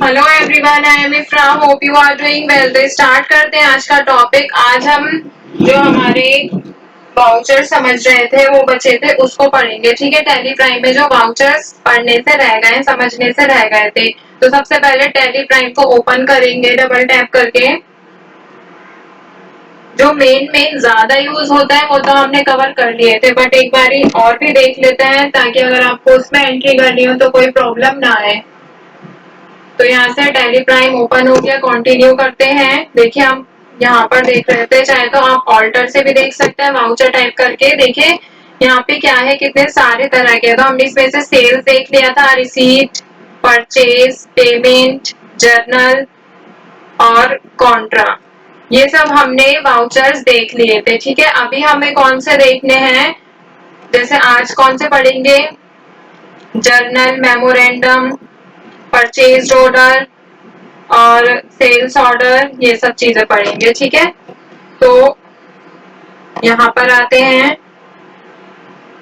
Hello everyone, I am Ifra, hope you are doing well. तो start करते हैं आज का टॉपिक। आज हम जो हमारे वाउचर समझ रहे थे, वो बचे थे, उसको पढ़ेंगे। ठीक है, टैली प्राइम में जो वाउचर्स पढ़ने से रह गए, समझने से रह गए थे, तो सबसे पहले टैली प्राइम को ओपन करेंगे डबल टैप करके। जो मेन ज्यादा यूज होता है वो तो हमने कवर कर लिए थे, बट एक बारी और भी देख लेते हैं ताकि अगर आपको उसमें एंट्री करनी हो तो कोई प्रॉब्लम ना आए। तो यहाँ से टैली प्राइम ओपन हो गया, कंटिन्यू करते हैं। देखिए हम यहाँ पर देख रहे थे, चाहे तो आप ऑल्टर से भी देख सकते हैं वाउचर टाइप करके। देखिए यहाँ पे क्या है, कितने सारे तरह के। तो हमने इसमें से सेल्स देख लिया था, रिसीट, परचेज, पेमेंट, जर्नल और कॉन्ट्रा, ये सब हमने वाउचर्स देख लिए थे। ठीक है, अभी हमें कौन से देखने हैं, जैसे आज कौन से पढ़ेंगे, जर्नल, मेमोरेंडम, परचेज ऑर्डर और सेल्स ऑर्डर, ये सब चीजें पढ़ेंगे। ठीक है, तो यहाँ पर आते हैं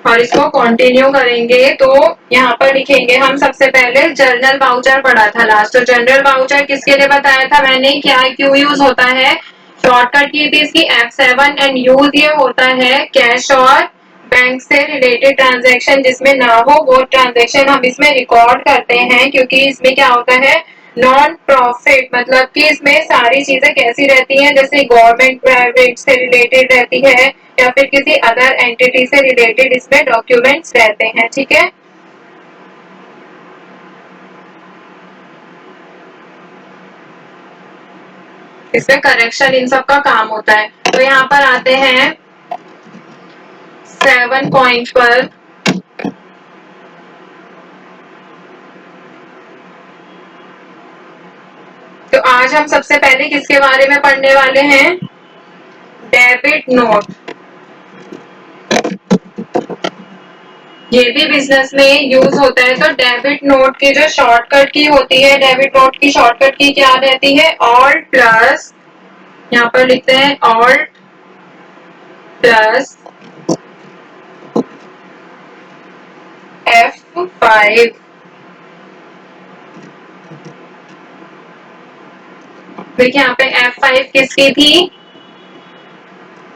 और इसको कंटिन्यू करेंगे। तो यहाँ पर लिखेंगे हम सबसे पहले जर्नल वाउचर पढ़ा था लास्ट। तो जनरल वाउचर किसके लिए बताया था मैंने, क्या क्यों यूज होता है, शॉर्टकट की थी इसकी F7 एंड यूज ये होता है कैश और बैंक से रिलेटेड ट्रांजैक्शन जिसमें ना हो वो ट्रांजैक्शन हम इसमें रिकॉर्ड करते हैं, क्योंकि इसमें क्या होता है, नॉन प्रॉफिट, मतलब कि इसमें सारी चीजें कैसी रहती हैं, जैसे गवर्नमेंट प्राइवेट से रिलेटेड रहती है या फिर किसी अदर एंटिटी से रिलेटेड इसमें डॉक्यूमेंट्स रहते हैं। ठीक है, इसमें करेक्शन इन सब का काम होता है। तो यहाँ पर आते हैं 7 पॉइंट पर। तो आज हम सबसे पहले किसके बारे में पढ़ने वाले हैं, डेबिट नोट। ये भी बिजनेस में यूज होता है। तो डेबिट नोट की जो शॉर्टकट की होती है, डेबिट नोट की शॉर्टकट की क्या रहती है, ऑल्ट प्लस, यहाँ पर लिखते हैं ऑल्ट प्लस F5। देखिए यहाँ पे F5 किसकी थी,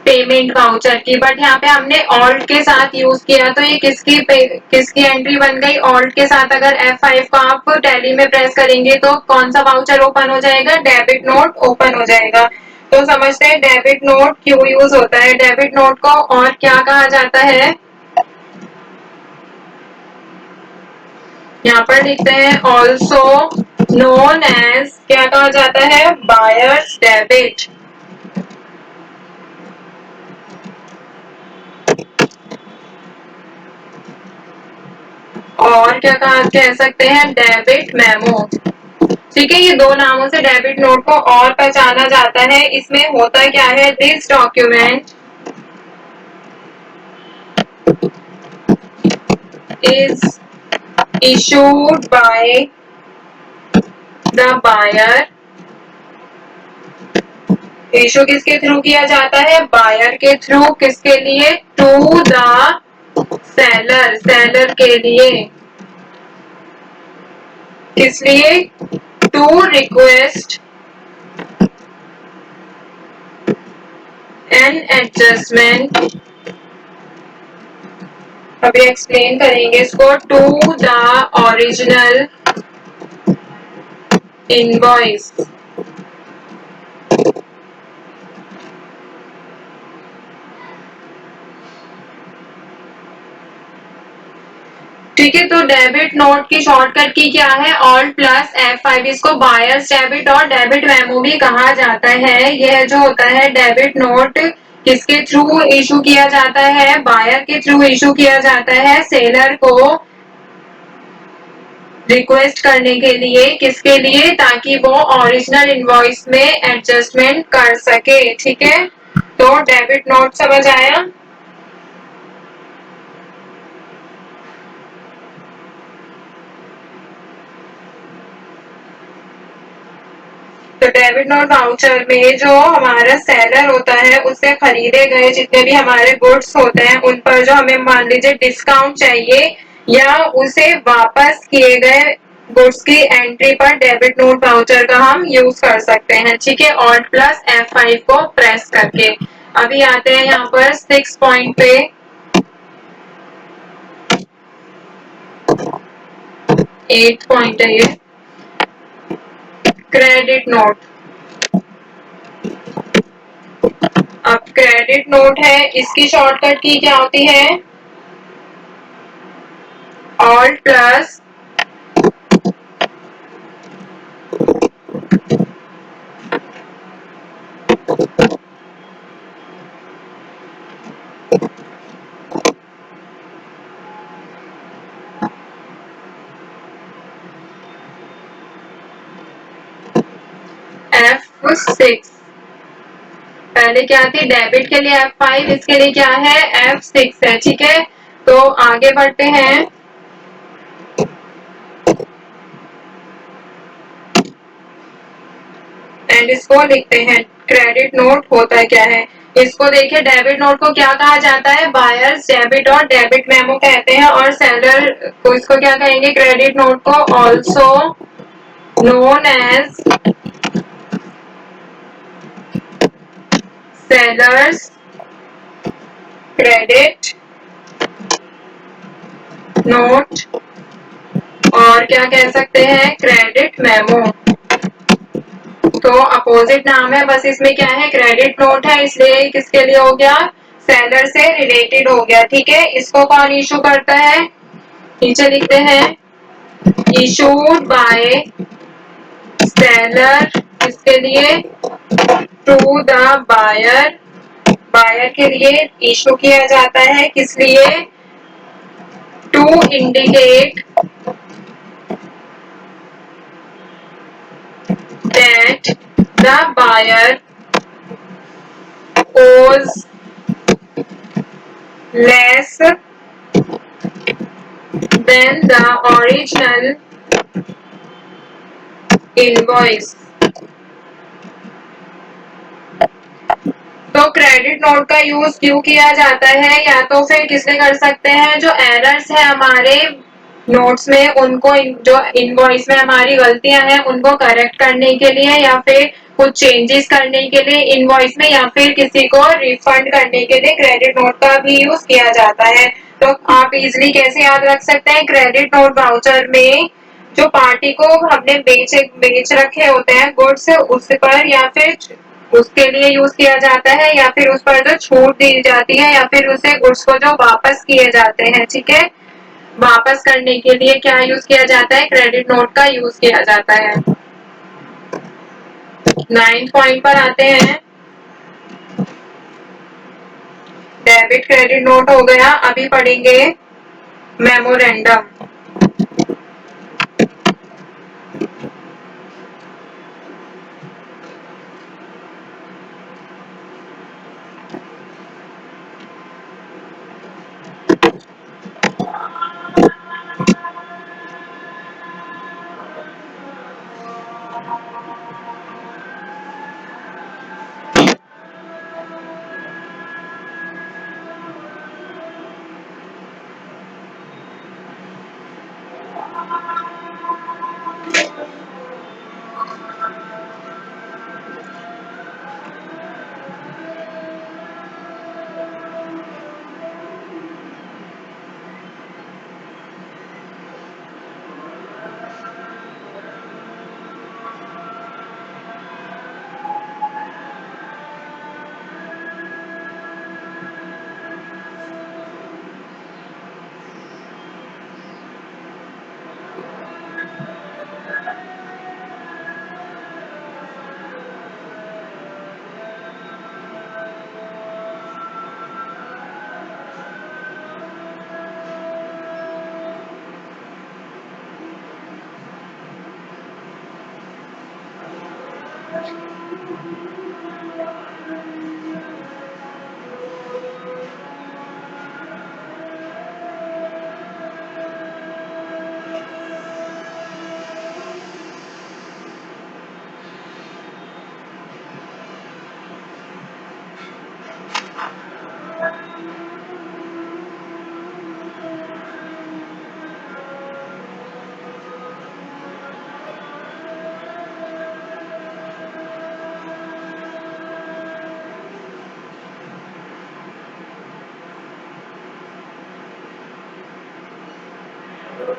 पेमेंट वाउचर की, बट यहाँ पे हमने ऑल्ट के साथ यूज किया, तो ये किसकी एंट्री बन गई, ऑल्ट के साथ। अगर F5 को आप टैली में प्रेस करेंगे तो कौन सा वाउचर ओपन हो जाएगा, डेबिट नोट ओपन हो जाएगा। तो समझते हैं डेबिट नोट क्यों यूज होता है। डेबिट नोट को और क्या कहा जाता है, यहाँ पर लिखते हैं ऑल्सो नोन एज, क्या कहा जाता है, बायर्स डेबिट, और क्या कह सकते हैं, डेबिट मेमो। ठीक है, ये दो नामों से डेबिट नोट को और पहचाना जाता है। इसमें होता क्या है, this document is issued by the buyer. Issue किसके थ्रू किया जाता है, बायर के थ्रू। किसके लिए, टू द सेलर, सेलर के लिए। किस लिए, टू रिक्वेस्ट एन एडजस्टमेंट। अभी एक्सप्लेन करेंगे इसको, टू द ओरिजिनल इनवॉइस। ठीक है, तो डेबिट नोट की शॉर्टकट की क्या है, ऑल्ट प्लस F5। इसको बायर्स डेबिट और डेबिट मेमो भी कहा जाता है। यह जो होता है डेबिट नोट किसके थ्रू इशू किया जाता है, बायर के थ्रू इशू किया जाता है सेलर को रिक्वेस्ट करने के लिए। किसके लिए, ताकि वो ओरिजिनल इनवॉइस में एडजस्टमेंट कर सके। ठीक है, तो डेबिट नोट समझ आया। तो डेबिट नोट वाउचर में जो हमारा सेलर होता है, उससे खरीदे गए जितने भी हमारे गुड्स होते हैं उन पर जो हमें मान लीजिए डिस्काउंट चाहिए, या उसे वापस किए गए गुड्स की एंट्री पर डेबिट नोट वाउचर का हम यूज कर सकते हैं, ठीक है, Alt प्लस F5 को प्रेस करके। अभी आते हैं यहाँ पर 6 पॉइंट पे। 8 पॉइंट है ये, क्रेडिट नोट। अब क्रेडिट नोट है, इसकी शॉर्टकट की क्या होती है? Alt plus F6। पहले क्या थी? डेबिट के लिए F5, इसके लिए क्या है? F6 है, ठीक है। तो आगे बढ़ते हैं। एंड इसको लिखते हैं। क्रेडिट नोट होता क्या है? इसको देखिए, डेबिट नोट को क्या कहा जाता है? बायर्स डेबिट और डेबिट मेमो कहते हैं, और सेलर को इसको क्या कहेंगे? क्रेडिट नोट को also known as sellers credit note, और क्या कह सकते हैं? Credit memo. तो अपोजिट नाम है, बस इसमें क्या है? क्रेडिट नोट है, इसलिए किसके लिए हो गया? सेलर से रिलेटेड हो गया, ठीक है। इसको कौन इशू करता है? नीचे लिखते हैं, इशूड बाय सेलर, इसके लिए टू द बायर। बायर के लिए इशू किया जाता है, किस लिए? To indicate that the buyer owes less than the original invoice। तो क्रेडिट नोट का यूज क्यों किया जाता है? या तो फिर किससे कर सकते हैं? जो एरर्स है हमारे नोट्स में, उनको जो इनवॉइस में हमारी गलतियां हैं उनको करेक्ट करने के लिए, या फिर कुछ चेंजेस करने के लिए इनवॉइस में, या फिर किसी को रिफंड करने के लिए क्रेडिट नोट का भी यूज किया जाता है। तो आप इजिली कैसे याद रख सकते हैं? क्रेडिट नोट वाउचर में जो पार्टी को हमने बेच रखे होते हैं गुड्स, उस पर या फिर उसके लिए यूज किया जाता है, या फिर उस पर जो छूट दी जाती है, या फिर उसे गुड्स को जो वापस किए जाते हैं, ठीक है, वापस करने के लिए क्या यूज किया जाता है? क्रेडिट नोट का यूज किया जाता है। 9 पॉइंट पर आते हैं। डेबिट क्रेडिट नोट हो गया, अभी पढ़ेंगे मेमोरेंडम। तो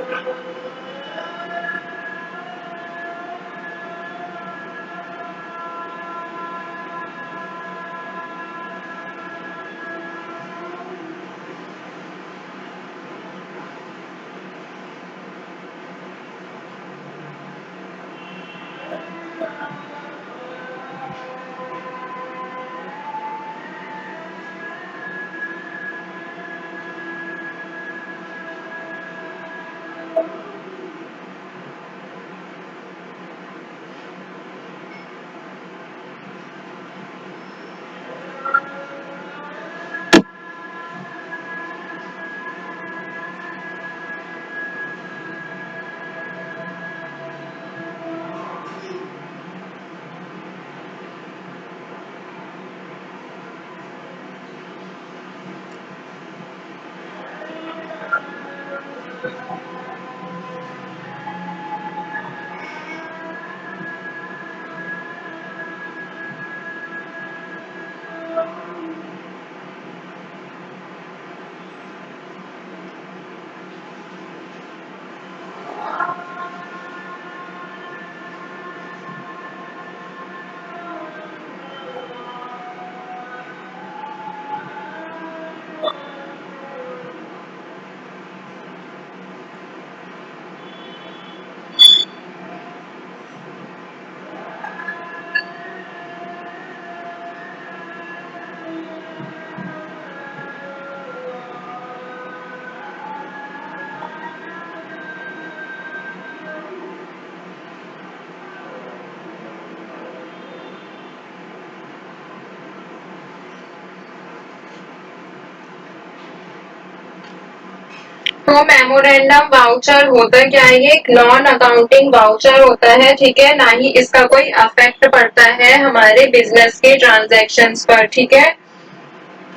मेमोरेंडम वाउचर होता क्या है? ये एक नॉन अकाउंटिंग वाउचर होता है, ठीक है, ना ही इसका कोई अफेक्ट पड़ता है हमारे बिजनेस के ट्रांजैक्शंस पर, ठीक है।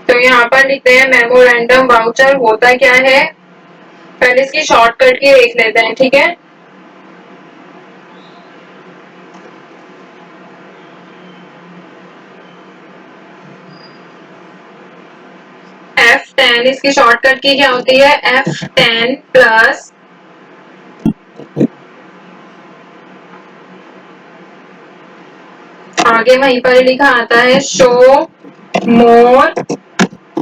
तो यहाँ पर लिखते हैं मेमोरेंडम वाउचर होता क्या है, पहले इसकी शॉर्टकट की देख लेते हैं, ठीक है। F10 इसकी शॉर्टकट की क्या होती है? F10 प्लस आगे वहीं पर लिखा आता है शो मोर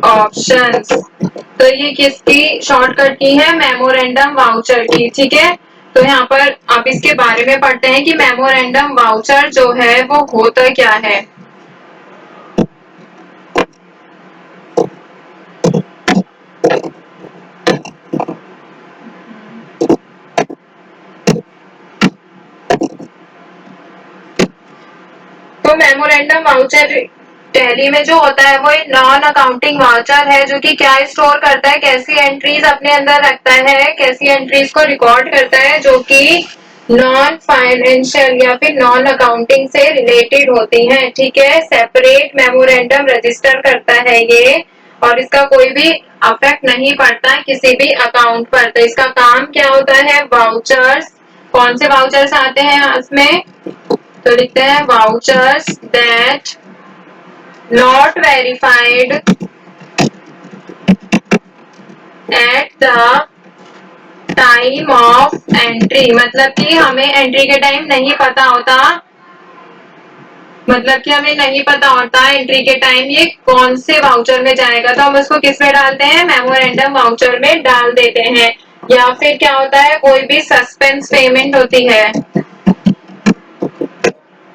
ऑप्शंस। तो ये किसकी शॉर्टकट की है? मेमोरेंडम वाउचर की, ठीक है। तो यहाँ पर आप इसके बारे में पढ़ते हैं कि मेमोरेंडम वाउचर जो है वो होता क्या है। तो मेमोरेंडम वाउचर टैली में जो होता है वो एक नॉन अकाउंटिंग वाउचर है जो कि क्या स्टोर करता है, कैसी एंट्रीज अपने अंदर रखता है, कैसी एंट्रीज को रिकॉर्ड करता है जो कि नॉन फाइनेंशियल या फिर नॉन अकाउंटिंग से रिलेटेड होती हैं, ठीक है। सेपरेट मेमोरेंडम रजिस्टर करता है ये, और इसका कोई भी अफेक्ट नहीं पड़ता किसी भी अकाउंट पर। तो इसका काम क्या होता है? वाउचर्स, कौन से वाउचर्स आते हैं इसमें? तो लिखते हैं vouchers that not verified at the time of entry, मतलब कि हमें एंट्री के टाइम नहीं पता होता, मतलब कि हमें नहीं पता होता एंट्री के टाइम ये कौन से वाउचर में जाएगा, तो हम उसको किस में डालते हैं? मेमोरेंडम वाउचर में डाल देते हैं। या फिर क्या होता है, कोई भी सस्पेंस पेमेंट होती है,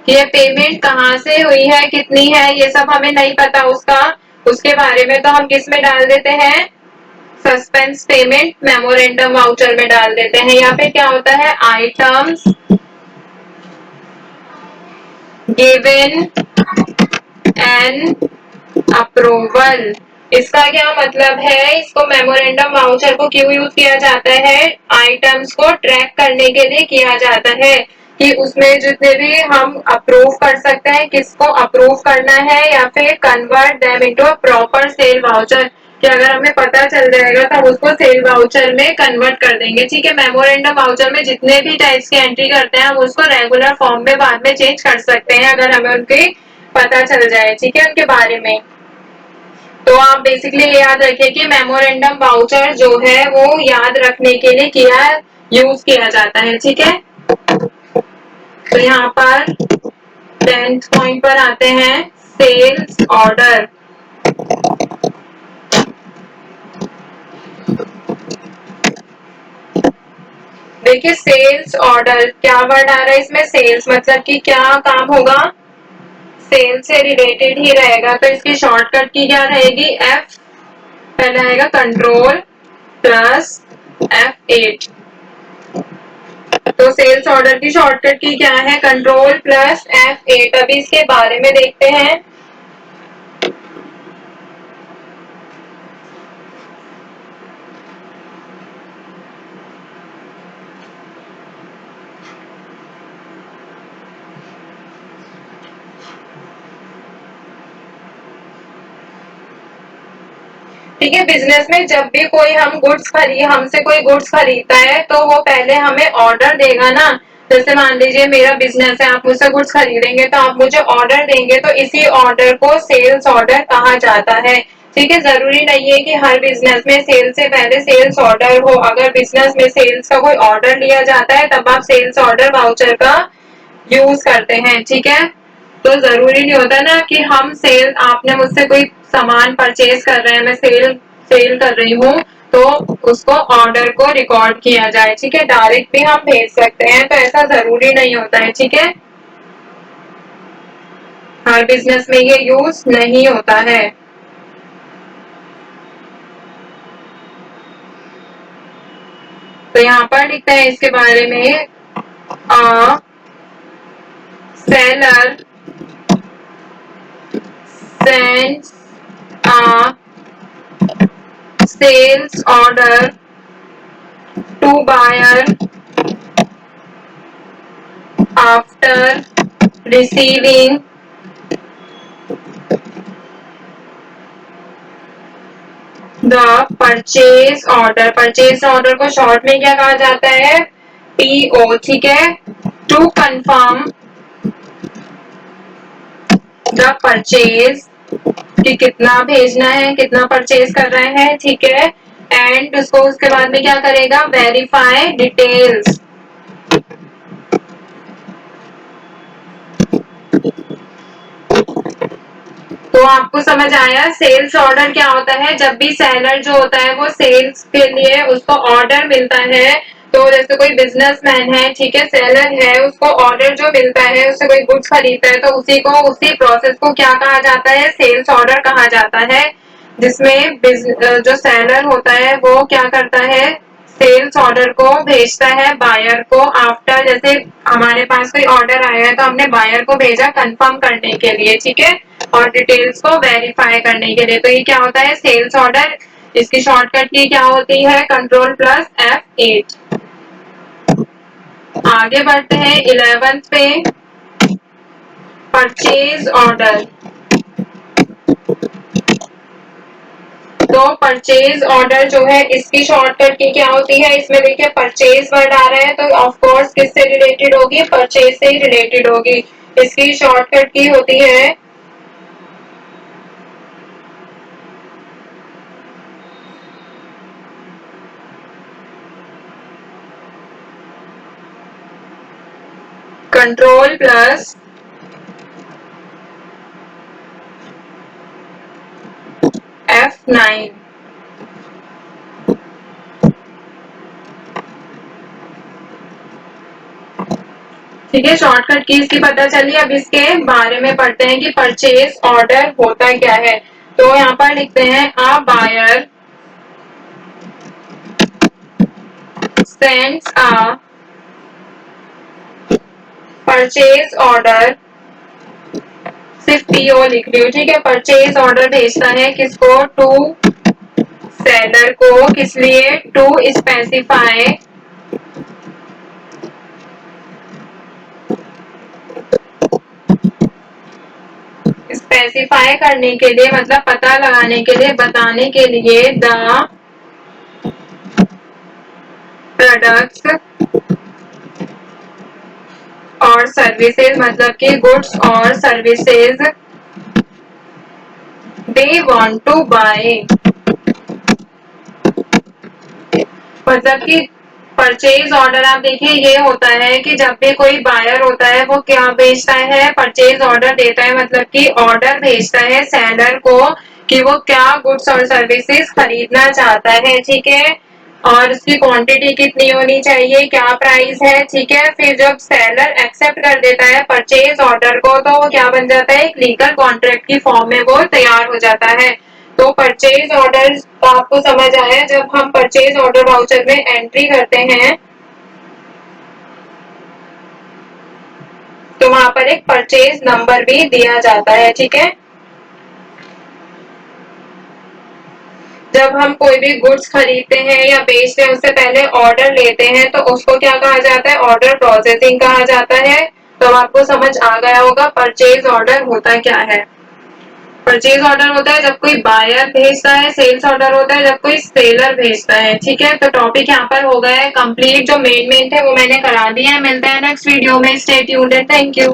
ये पेमेंट कहाँ से हुई है, कितनी है, ये सब हमें नहीं पता उसका, उसके बारे में तो हम किस में डाल देते हैं? सस्पेंस पेमेंट मेमोरेंडम वाउचर में डाल देते हैं। या फिर क्या होता है? आइटम्स गिवन एन अप्रूवल, इसका क्या मतलब है? इसको मेमोरेंडम वाउचर को क्यों यूज किया जाता है? आइटम्स को ट्रैक करने के लिए किया जाता है कि उसमें जितने भी हम अप्रूव कर सकते हैं, किसको अप्रूव करना है, या फिर convert them into a proper cell voucher, कि अगर हमें पता चल जाएगा तो हम उसको सेल वाउचर में कन्वर्ट कर देंगे, ठीक है। मेमोरेंडम वाउचर में जितने भी टाइप्स की एंट्री करते हैं हम उसको रेगुलर फॉर्म में बाद में चेंज कर सकते हैं अगर हमें उनकी पता चल जाए, ठीक है, उनके बारे में। तो आप बेसिकली ये याद रखिए कि मेमोरेंडम वाउचर जो है वो याद रखने के लिए यूज किया जाता है, ठीक है। तो यहाँ पर 10th पॉइंट पर आते हैं, सेल्स ऑर्डर। देखिए सेल्स ऑर्डर, क्या वर्ड आ रहा है इसमें, सेल्स, मतलब कि क्या काम होगा, सेल्स से रिलेटेड ही रहेगा। तो इसकी शॉर्टकट की क्या रहेगी, एफ, पहले आएगा कंट्रोल प्लस F8। तो सेल्स ऑर्डर की शॉर्टकट की क्या है, कंट्रोल प्लस F8। अभी इसके बारे में देखते हैं। ठीक है, बिजनेस में जब भी कोई हमसे कोई गुड्स खरीदता है तो वो पहले हमें ऑर्डर देगा ना। जैसे मान लीजिए मेरा बिजनेस है, आप मुझसे गुड्स खरीदेंगे तो आप मुझे ऑर्डर देंगे, तो इसी ऑर्डर को सेल्स ऑर्डर कहा जाता है। ठीक है, जरूरी नहीं है कि हर बिजनेस में सेल्स से पहले सेल्स ऑर्डर हो। अगर बिजनेस में सेल्स का कोई ऑर्डर लिया जाता है तब आप सेल्स ऑर्डर वाउचर का यूज करते हैं, ठीक है। तो जरूरी नहीं होता ना कि हम आपने मुझसे कोई सामान परचेज कर रहे हैं, मैं सेल कर रही हूँ, तो उसको ऑर्डर को रिकॉर्ड किया जाए, ठीक है। डायरेक्ट भी हम भेज सकते हैं, तो ऐसा जरूरी नहीं होता है, ठीक है। हर बिजनेस में ये यूज नहीं होता है। तो यहाँ पर लिखते हैं इसके बारे में, seller sends a sales order to buyer after receiving the purchase order। Purchase order को शॉर्ट में क्या कहा जाता है, PO, ठीक है। टू कंफर्म द परचेज, कि कितना भेजना है, कितना परचेज कर रहे हैं, ठीक है। एंड उसको उसके बाद में क्या करेगा, वेरीफाई डिटेल्स। तो आपको समझ आया सेल्स ऑर्डर क्या होता है। जब भी सेलर जो होता है वो सेल्स के लिए उसको ऑर्डर मिलता है, तो जैसे कोई बिजनेसमैन है, ठीक है, सेलर है, उसको ऑर्डर जो मिलता है, उससे कोई गुड्स खरीदता है, तो उसी प्रोसेस को क्या कहा जाता है, सेल्स ऑर्डर कहा जाता है। जिसमें जो सेलर होता है वो क्या करता है, सेल्स ऑर्डर को भेजता है बायर को। आफ्टर, जैसे हमारे पास कोई ऑर्डर आया है तो हमने बायर को भेजा कंफर्म करने के लिए, ठीक है, और डिटेल्स को वेरीफाई करने के लिए। तो ये क्या होता है, सेल्स ऑर्डर। इसकी शॉर्टकट की क्या होती है, कंट्रोल प्लस F8। आगे बढ़ते हैं 11th पे, परचेज ऑर्डर। तो परचेज ऑर्डर जो है इसकी शॉर्टकट की क्या होती है, इसमें देखिए परचेज वर्ड आ रहा है, तो ऑफ कोर्स किससे रिलेटेड होगी, परचेज से ही रिलेटेड होगी। इसकी शॉर्टकट की होती है कंट्रोल प्लस F9। ठीक है, शॉर्टकट की इसकी पता चली। अब इसके बारे में पढ़ते हैं कि परचेज ऑर्डर होता क्या है। तो यहाँ पर लिखते हैं, a buyer sends a purchase order, सिर्फ पीओ लिख रही हूँ, ठीक है। परचेज ऑर्डर भेजता है किसको, टू सेलर को, किस लिए, टू स्पेसिफाई स्पेसिफाई करने के लिए, मतलब पता लगाने के लिए, बताने के लिए, द प्रोडक्ट्स और सर्विसेज, मतलब कि गुड्स और services they want to buy। मतलब कि परचेज ऑर्डर आप देखिए ये होता है कि जब भी कोई बायर होता है वो क्या भेजता है, परचेज ऑर्डर देता है, मतलब कि ऑर्डर भेजता है सेलर को कि वो क्या गुड्स और सर्विसेज खरीदना चाहता है, ठीक है, और उसकी क्वांटिटी कितनी होनी चाहिए, क्या प्राइस है, ठीक है। फिर जब सेलर एक्सेप्ट कर देता है परचेज ऑर्डर को तो वो क्या बन जाता है, एक लीगल कॉन्ट्रैक्ट की फॉर्म में वो तैयार हो जाता है। तो परचेज ऑर्डर आपको समझ आया, जब हम परचेज ऑर्डर वाउचर में एंट्री करते हैं तो वहां पर एक परचेज नंबर भी दिया जाता है, ठीक है। जब हम कोई भी गुड्स खरीदते हैं या बेचते हैं उससे पहले ऑर्डर लेते हैं तो उसको क्या कहा जाता है, ऑर्डर प्रोसेसिंग कहा जाता है। तो आपको समझ आ गया होगा परचेज ऑर्डर होता क्या है। परचेज ऑर्डर होता है जब कोई बायर भेजता है, सेल्स ऑर्डर होता है जब कोई सेलर भेजता है, ठीक है। तो टॉपिक यहाँ पर हो गया है कंप्लीट, जो मेन थे वो मैंने करा दिया है। मिलते हैं नेक्स्ट वीडियो में, stay tuned and thank you.